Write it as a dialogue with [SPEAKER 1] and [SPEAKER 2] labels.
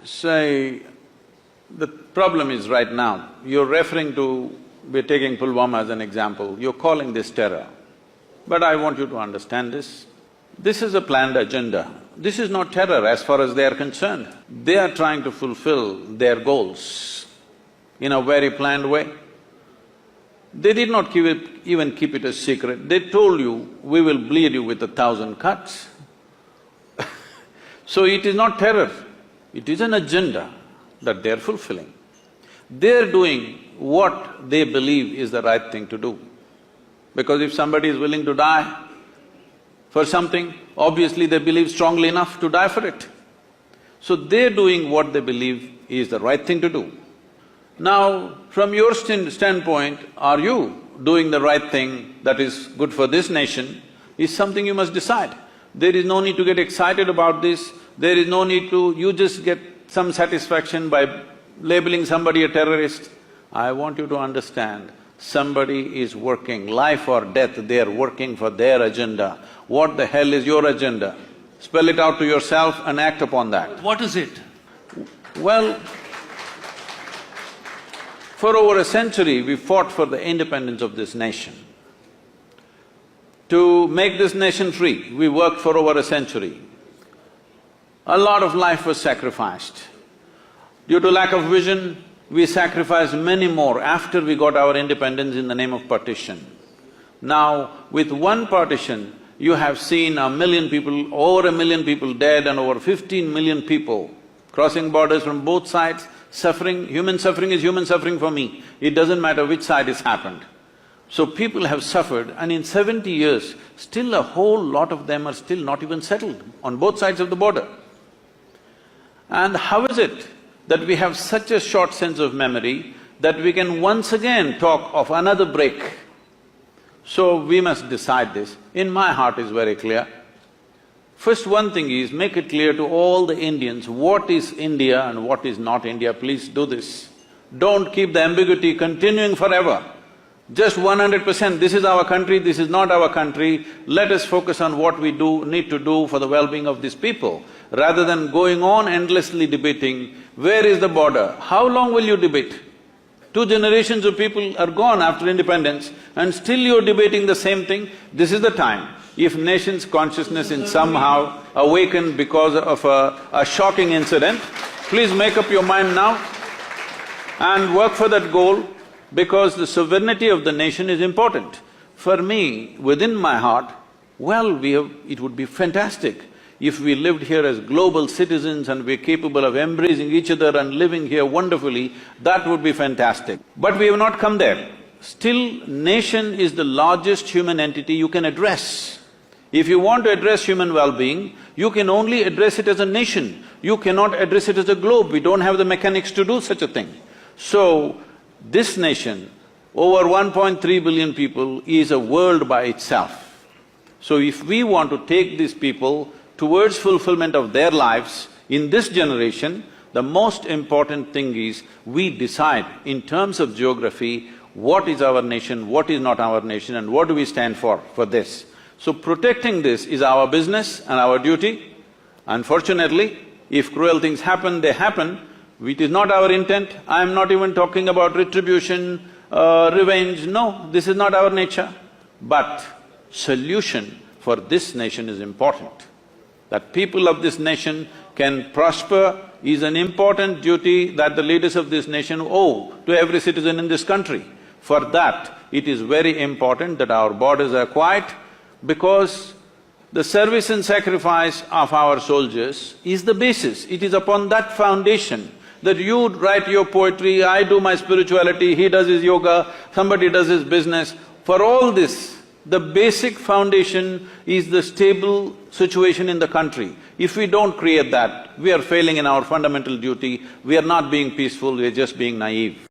[SPEAKER 1] Say, the problem is right now, you're referring to… we're taking Pulwama as an example, you're calling this terror. But I want you to understand this. This is a planned agenda. This is not terror as far as they are concerned. They are trying to fulfill their goals in a very planned way. They did not even keep it a secret. They told you, we will bleed you with 1,000 cuts. So it is not terror, it is an agenda that they're fulfilling. They're doing what they believe is the right thing to do. Because if somebody is willing to die for something, obviously they believe strongly enough to die for it. So they're doing what they believe is the right thing to do. Now, from your standpoint, are you doing the right thing that is good for this nation is something you must decide. There is no need to get excited about this, there is no need to… you just get some satisfaction by labeling somebody a terrorist. I want you to understand, somebody is working, life or death, they are working for their agenda. What the hell is your agenda? Spell it out to yourself and act upon that.
[SPEAKER 2] What is it?
[SPEAKER 1] Well, for over a century, we fought for the independence of this nation. To make this nation free, we worked for over a century. A lot of life was sacrificed. Due to lack of vision, we sacrificed many more after we got our independence in the name of partition. Now, with one partition, you have seen 1 million people, over 1 million people dead and over 15 million people crossing borders from both sides, suffering. Human suffering is human suffering for me. It doesn't matter which side it's happened. So people have suffered, and in 70 years, still a whole lot of them are still not even settled on both sides of the border. And how is it that we have such a short sense of memory that we can once again talk of another break? So we must decide this. In my heart is very clear. First one thing is, make it clear to all the Indians what is India and what is not India. Please do this. Don't keep the ambiguity continuing forever. Just 100%, this is our country, this is not our country, let us focus on what we need to do for the well-being of these people, rather than going on endlessly debating, where is the border? How long will you debate? 2 generations of people are gone after independence and still you're debating the same thing. This is the time. If nation's consciousness is somehow awakened because of a shocking incident, please make up your mind now and work for that goal, because the sovereignty of the nation is important. For me, within my heart, well, it would be fantastic if we lived here as global citizens and we're capable of embracing each other and living here wonderfully, that would be fantastic. But we have not come there. Still, nation is the largest human entity you can address. If you want to address human well-being, you can only address it as a nation. You cannot address it as a globe. We don't have the mechanics to do such a thing. So, this nation, over 1.3 billion people, is a world by itself. So if we want to take these people towards fulfillment of their lives in this generation, the most important thing is we decide in terms of geography what is our nation, what is not our nation, and what do we stand for this. So protecting this is our business and our duty. Unfortunately, if cruel things happen, they happen. It is not our intent. I am not even talking about retribution, revenge, no, this is not our nature. But solution for this nation is important. That people of this nation can prosper is an important duty that the leaders of this nation owe to every citizen in this country. For that, it is very important that our borders are quiet, because the service and sacrifice of our soldiers is the basis. It is upon that foundation that you write your poetry, I do my spirituality, he does his yoga, somebody does his business. For all this, the basic foundation is the stable situation in the country. If we don't create that, we are failing in our fundamental duty, we are not being peaceful, we are just being naive.